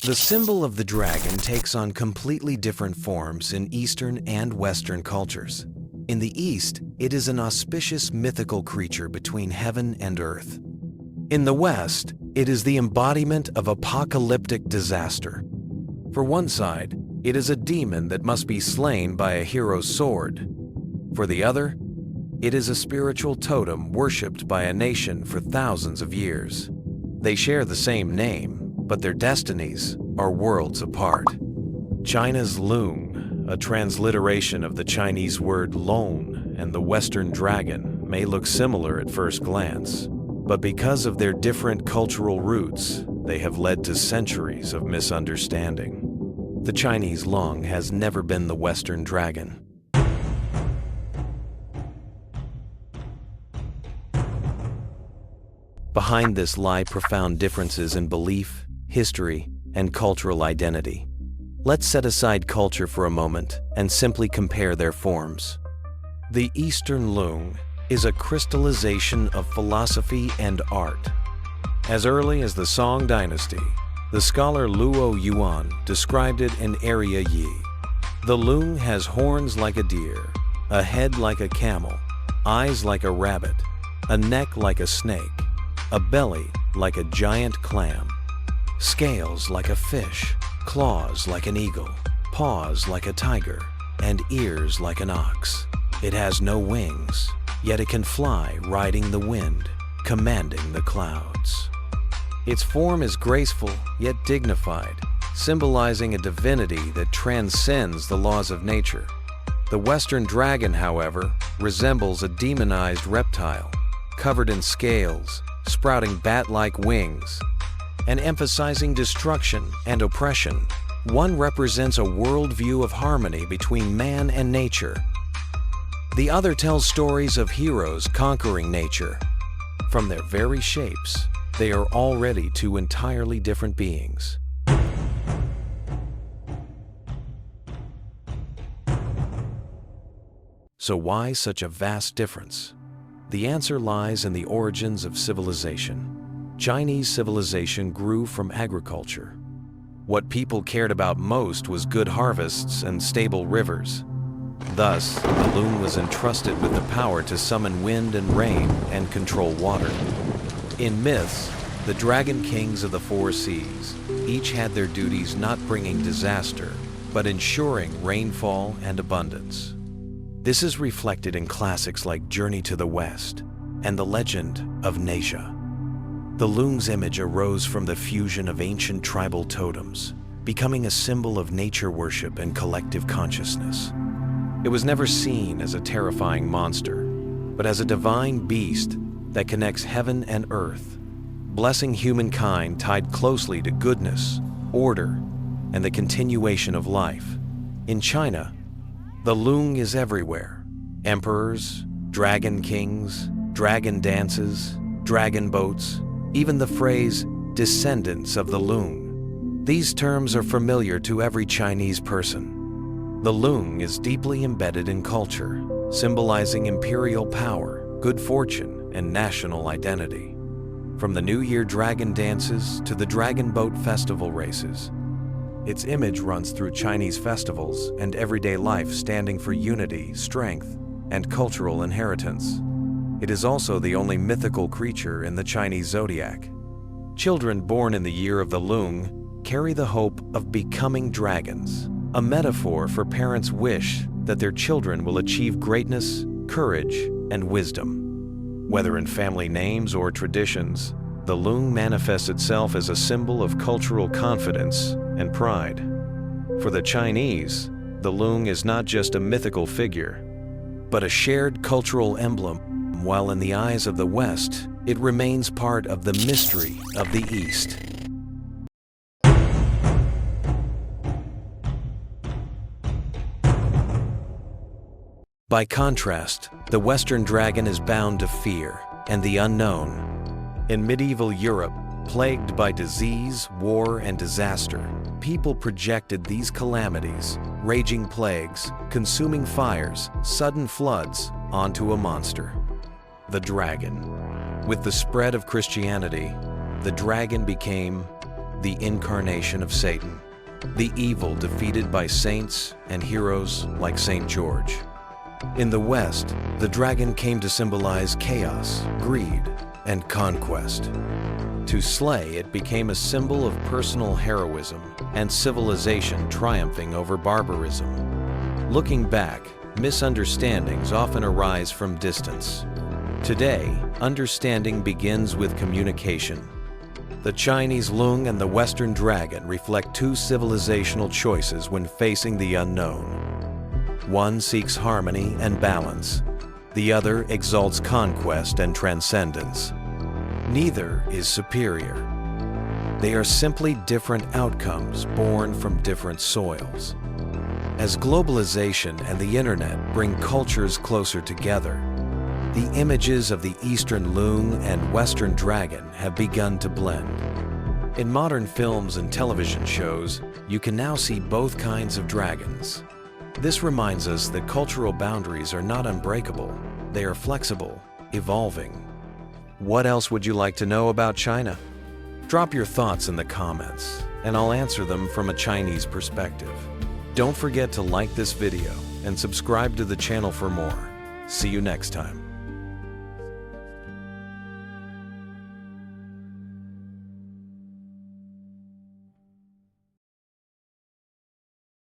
The symbol of the dragon takes on completely different forms in Eastern and Western cultures. In the East, it is an auspicious mythical creature between heaven and earth. In the West, it is the embodiment of apocalyptic disaster. For one side, it is a demon that must be slain by a hero's sword. For the other, it is a spiritual totem worshipped by a nation for thousands of years. They share the same name, but their destinies are worlds apart. China's Loong, a transliteration of the Chinese word Loong, and the Western dragon may look similar at first glance, but because of their different cultural roots, they have led to centuries of misunderstanding. The Chinese Loong has never been the Western dragon. Behind this lie profound differences in belief, history, and cultural identity. Let's set aside culture for a moment and simply compare their forms. The Eastern Loong is a crystallization of philosophy and art. As early as the Song dynasty, the scholar Luo Yuan described it in Area Yi. The Loong has horns like a deer, a head like a camel, eyes like a rabbit, a neck like a snake, a belly like a giant clam, scales like a fish, claws like an eagle, paws like a tiger, and ears like an ox. It has no wings, yet it can fly riding the wind, commanding the clouds. Its form is graceful yet dignified, symbolizing a divinity that transcends the laws of nature. The Western dragon, however, resembles a demonized reptile, covered in scales, sprouting bat-like wings, and emphasizing destruction and oppression. One represents a worldview of harmony between man and nature. The other tells stories of heroes conquering nature. From their very shapes, they are already two entirely different beings. So why such a vast difference? The answer lies in the origins of civilization. Chinese civilization grew from agriculture. What people cared about most was good harvests and stable rivers. Thus, the Loong was entrusted with the power to summon wind and rain and control water. In myths, the dragon kings of the four seas each had their duties not bringing disaster, but ensuring rainfall and abundance. This is reflected in classics like Journey to the West and The Legend of Nasia. The Loong's image arose from the fusion of ancient tribal totems, becoming a symbol of nature worship and collective consciousness. It was never seen as a terrifying monster, but as a divine beast that connects heaven and earth, blessing humankind tied closely to goodness, order, and the continuation of life. In China, the Loong is everywhere. Emperors, dragon kings, dragon dances, dragon boats, even the phrase, descendants of the Loong. These terms are familiar to every Chinese person. The Loong is deeply embedded in culture, symbolizing imperial power, good fortune, and national identity. From the New Year dragon dances to the dragon boat festival races, its image runs through Chinese festivals and everyday life, standing for unity, strength, and cultural inheritance. It is also the only mythical creature in the Chinese zodiac. Children born in the year of the Loong carry the hope of becoming dragons, a metaphor for parents' wish that their children will achieve greatness, courage, and wisdom. Whether in family names or traditions, the Loong manifests itself as a symbol of cultural confidence and pride. For the Chinese, the Loong is not just a mythical figure, but a shared cultural emblem, while in the eyes of the West, it remains part of the mystery of the East. By contrast, the Western dragon is bound to fear and the unknown. In medieval Europe, plagued by disease, war, and disaster, people projected these calamities, raging plagues, consuming fires, sudden floods, onto a monster, the dragon. With the spread of Christianity, the dragon became the incarnation of Satan, the evil defeated by saints and heroes like Saint George. In the West, the dragon came to symbolize chaos, greed, and conquest. To slay, it became a symbol of personal heroism and civilization triumphing over barbarism. Looking back, misunderstandings often arise from distance. Today, understanding begins with communication. The Chinese Loong and the Western dragon reflect two civilizational choices when facing the unknown. One seeks harmony and balance. The other exalts conquest and transcendence. Neither is superior. They are simply different outcomes born from different soils. As globalization and the internet bring cultures closer together, the images of the Eastern Loong and Western dragon have begun to blend. In modern films and television shows, you can now see both kinds of dragons. This reminds us that cultural boundaries are not unbreakable. They are flexible, evolving. What else would you like to know about China? Drop your thoughts in the comments, and I'll answer them from a Chinese perspective. Don't forget to like this video and subscribe to the channel for more. See you next time.